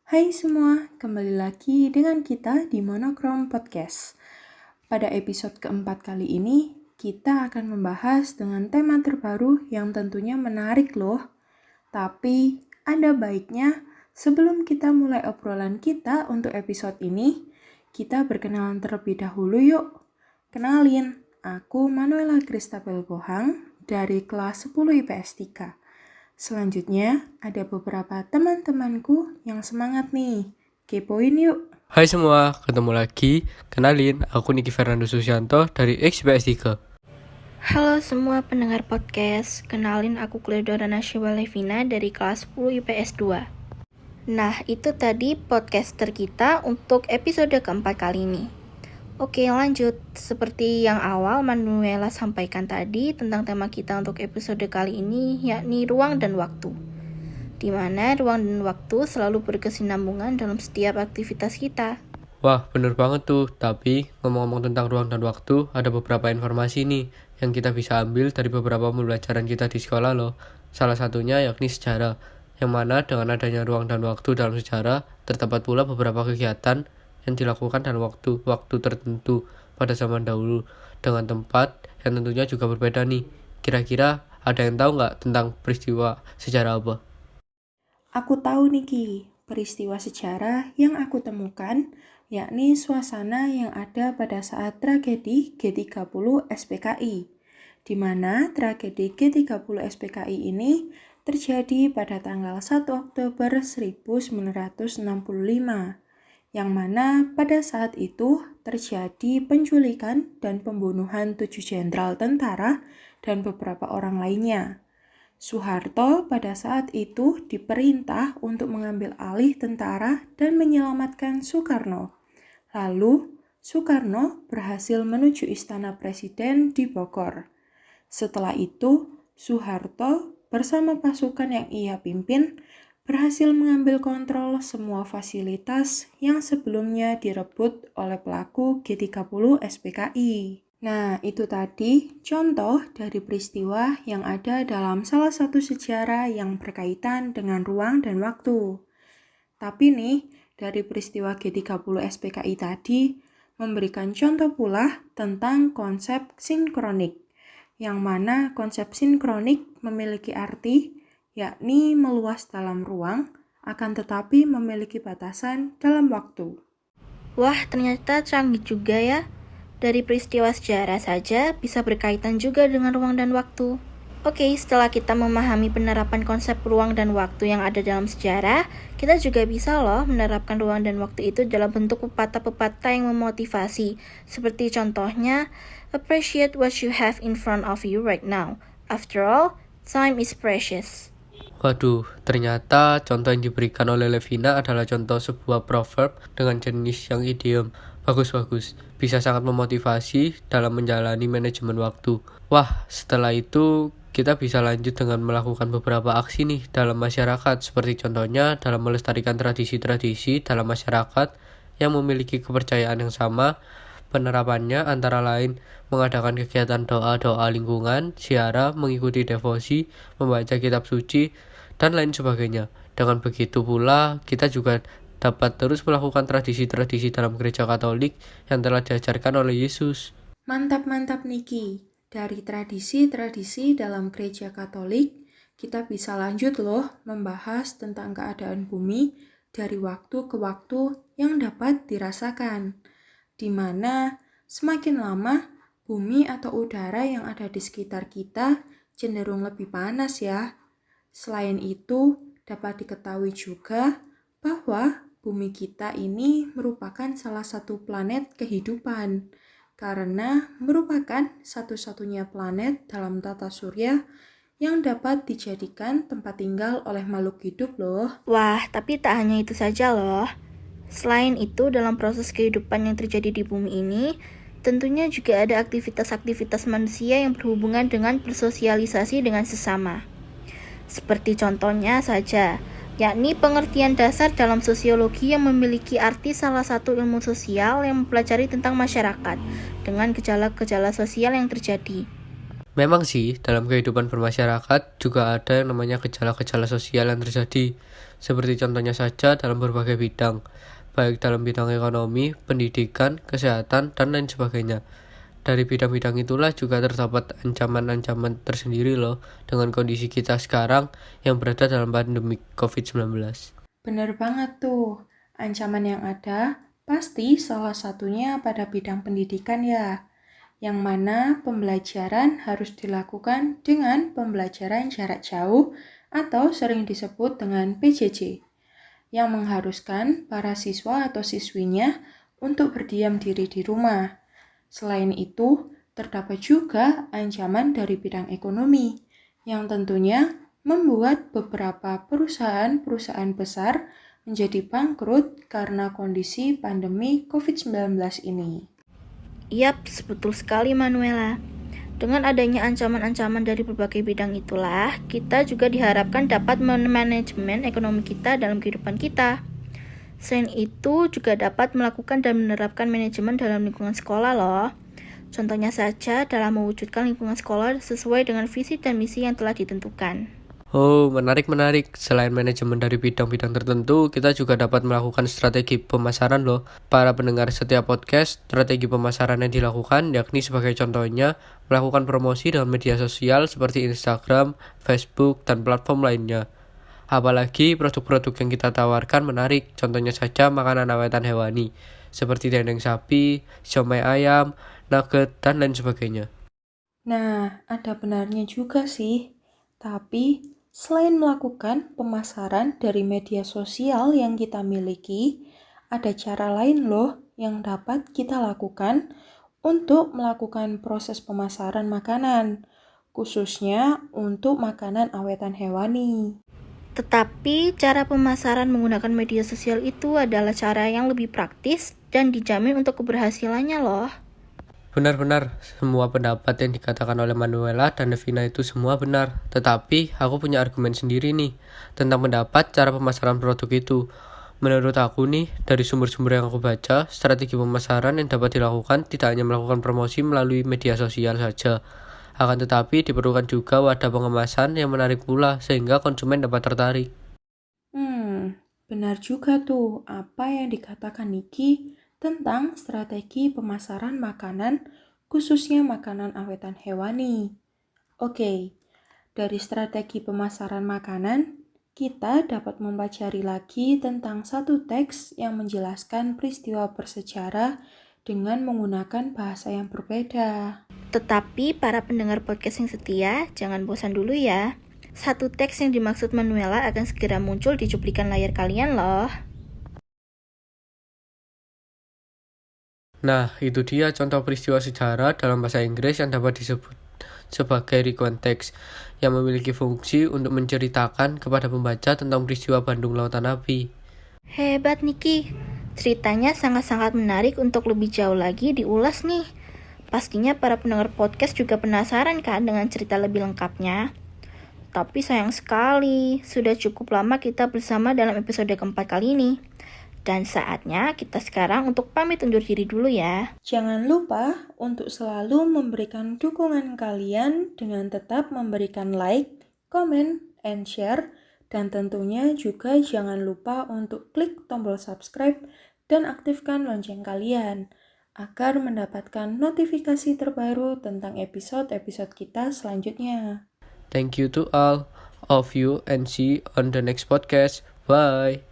Hai semua, kembali lagi dengan kita di Monokrom Podcast. Pada episode keempat kali ini, kita akan membahas dengan tema terbaru yang tentunya menarik loh. Tapi, ada baiknya sebelum kita mulai obrolan kita untuk episode ini, kita berkenalan terlebih dahulu yuk. Kenalin, aku Manuela Christabel Bohang dari kelas 10 IPS 3. Selanjutnya, ada beberapa teman-temanku yang semangat nih. Kepoin yuk! Hai semua, ketemu lagi. Kenalin, aku Niki Fernando Susianto dari XPS 3. Halo semua pendengar podcast, kenalin aku Cleodora Nashiwa Levina dari kelas 10 IPS 2. Nah, itu tadi podcaster kita untuk episode keempat kali ini. Oke, lanjut. Seperti yang awal Manuela sampaikan tadi tentang tema kita untuk episode kali ini, yakni ruang dan waktu. Di mana ruang dan waktu selalu berkesinambungan dalam setiap aktivitas kita. Wah, bener banget tuh. Tapi, ngomong-ngomong tentang ruang dan waktu, ada beberapa informasi nih yang kita bisa ambil dari beberapa pembelajaran kita di sekolah loh. Salah satunya yakni sejarah, yang mana dengan adanya ruang dan waktu dalam sejarah, terdapat pula beberapa kegiatan yang dilakukan dalam waktu tertentu pada zaman dahulu, dengan tempat yang tentunya juga berbeda nih. Kira-kira ada yang tahu nggak tentang peristiwa sejarah apa? Aku tahu Niki, peristiwa sejarah yang aku temukan yakni suasana yang ada pada saat tragedi G30 SPKI, di mana tragedi G30 SPKI ini terjadi pada tanggal 1 Oktober 1965. Yang mana pada saat itu terjadi penculikan dan pembunuhan 7 jenderal tentara dan beberapa orang lainnya. Soeharto pada saat itu diperintah untuk mengambil alih tentara dan menyelamatkan Soekarno. Lalu, Soekarno berhasil menuju Istana Presiden di Bogor. Setelah itu, Soeharto bersama pasukan yang ia pimpin berhasil mengambil kontrol semua fasilitas yang sebelumnya direbut oleh pelaku G30 SPKI. Nah, itu tadi contoh dari peristiwa yang ada dalam salah satu sejarah yang berkaitan dengan ruang dan waktu. Tapi nih, dari peristiwa G30 SPKI tadi memberikan contoh pula tentang konsep sinkronik, yang mana konsep sinkronik memiliki arti yakni meluas dalam ruang, akan tetapi memiliki batasan dalam waktu. Wah, ternyata canggih juga ya. Dari peristiwa sejarah saja bisa berkaitan juga dengan ruang dan waktu. Oke, setelah kita memahami penerapan konsep ruang dan waktu yang ada dalam sejarah, kita juga bisa loh menerapkan ruang dan waktu itu dalam bentuk pepatah-pepatah yang memotivasi. Seperti contohnya, appreciate what you have in front of you right now. After all, time is precious. Waduh, ternyata contoh yang diberikan oleh Levina adalah contoh sebuah proverb dengan jenis yang idiom. Bagus-bagus, bisa sangat memotivasi dalam menjalani manajemen waktu. Wah, setelah itu kita bisa lanjut dengan melakukan beberapa aksi nih dalam masyarakat. Seperti contohnya dalam melestarikan tradisi-tradisi dalam masyarakat yang memiliki kepercayaan yang sama. Penerapannya antara lain mengadakan kegiatan doa-doa lingkungan, ziarah, mengikuti devosi, membaca kitab suci, dan lain sebagainya. Dengan begitu pula, kita juga dapat terus melakukan tradisi-tradisi dalam gereja Katolik yang telah diajarkan oleh Yesus. Mantap-mantap Niki. Dari tradisi-tradisi dalam gereja Katolik, kita bisa lanjut loh membahas tentang keadaan bumi dari waktu ke waktu yang dapat dirasakan. Di mana semakin lama bumi atau udara yang ada di sekitar kita cenderung lebih panas ya. Selain itu, dapat diketahui juga bahwa bumi kita ini merupakan salah satu planet kehidupan karena merupakan satu-satunya planet dalam tata surya yang dapat dijadikan tempat tinggal oleh makhluk hidup loh. Wah, tapi tak hanya itu saja loh. Selain itu, dalam proses kehidupan yang terjadi di bumi ini, tentunya juga ada aktivitas-aktivitas manusia yang berhubungan dengan bersosialisasi dengan sesama. Seperti contohnya saja, yakni pengertian dasar dalam sosiologi yang memiliki arti salah satu ilmu sosial yang mempelajari tentang masyarakat dengan gejala-gejala sosial yang terjadi. Memang sih, dalam kehidupan bermasyarakat juga ada yang namanya gejala-gejala sosial yang terjadi, seperti contohnya saja dalam berbagai bidang, baik dalam bidang ekonomi, pendidikan, kesehatan, dan lain sebagainya. Dari bidang-bidang itulah juga terdapat ancaman-ancaman tersendiri loh dengan kondisi kita sekarang yang berada dalam pandemi COVID-19. Bener banget tuh, ancaman yang ada pasti salah satunya pada bidang pendidikan ya, yang mana pembelajaran harus dilakukan dengan pembelajaran jarak jauh atau sering disebut dengan PJJ, yang mengharuskan para siswa atau siswinya untuk berdiam diri di rumah. Selain itu, terdapat juga ancaman dari bidang ekonomi, yang tentunya membuat beberapa perusahaan-perusahaan besar menjadi bangkrut karena kondisi pandemi COVID-19 ini. Yap, betul sekali Manuela. Dengan adanya ancaman-ancaman dari berbagai bidang itulah, kita juga diharapkan dapat manajemen ekonomi kita dalam kehidupan kita. Selain itu, juga dapat melakukan dan menerapkan manajemen dalam lingkungan sekolah loh. Contohnya saja dalam mewujudkan lingkungan sekolah sesuai dengan visi dan misi yang telah ditentukan. Oh, menarik. Selain manajemen dari bidang-bidang tertentu, kita juga dapat melakukan strategi pemasaran loh. Para pendengar setiap podcast, strategi pemasaran yang dilakukan yakni sebagai contohnya melakukan promosi dengan media sosial seperti Instagram, Facebook, dan platform lainnya. Apalagi produk-produk yang kita tawarkan menarik, contohnya saja makanan awetan hewani, seperti dendeng sapi, siomay ayam, nugget, dan lain sebagainya. Nah, ada benarnya juga sih. Tapi, selain melakukan pemasaran dari media sosial yang kita miliki, ada cara lain loh yang dapat kita lakukan untuk melakukan proses pemasaran makanan, khususnya untuk makanan awetan hewani. Tetapi, cara pemasaran menggunakan media sosial itu adalah cara yang lebih praktis dan dijamin untuk keberhasilannya loh. Benar-benar, semua pendapat yang dikatakan oleh Manuela dan Devina itu semua benar. Tetapi, aku punya argumen sendiri nih, tentang pendapat cara pemasaran produk itu. Menurut aku nih, dari sumber-sumber yang aku baca, strategi pemasaran yang dapat dilakukan tidak hanya melakukan promosi melalui media sosial saja. Akan tetapi, diperlukan juga wadah pengemasan yang menarik pula, sehingga konsumen dapat tertarik. Benar juga tuh apa yang dikatakan Niki tentang strategi pemasaran makanan, khususnya makanan awetan hewani. Oke, dari strategi pemasaran makanan, kita dapat mempelajari lagi tentang satu teks yang menjelaskan peristiwa bersejarah dengan menggunakan bahasa yang berbeda. Tetapi para pendengar podcast yang setia, jangan bosan dulu ya. Satu teks yang dimaksud Manuela akan segera muncul di cuplikan layar kalian loh. Nah, itu dia contoh peristiwa sejarah dalam bahasa Inggris yang dapat disebut sebagai recount text, yang memiliki fungsi untuk menceritakan kepada pembaca tentang peristiwa Bandung Lautan Api. Hebat Niki, ceritanya sangat-sangat menarik untuk lebih jauh lagi diulas nih. Pastinya para pendengar podcast juga penasaran kan dengan cerita lebih lengkapnya. Tapi sayang sekali, sudah cukup lama kita bersama dalam episode keempat kali ini. Dan saatnya kita sekarang untuk pamit undur diri dulu ya. Jangan lupa untuk selalu memberikan dukungan kalian dengan tetap memberikan like, comment, and share. Dan tentunya juga jangan lupa untuk klik tombol subscribe dan aktifkan lonceng kalian agar mendapatkan notifikasi terbaru tentang episode-episode kita selanjutnya. Thank you to all of you and see you on the next podcast. Bye.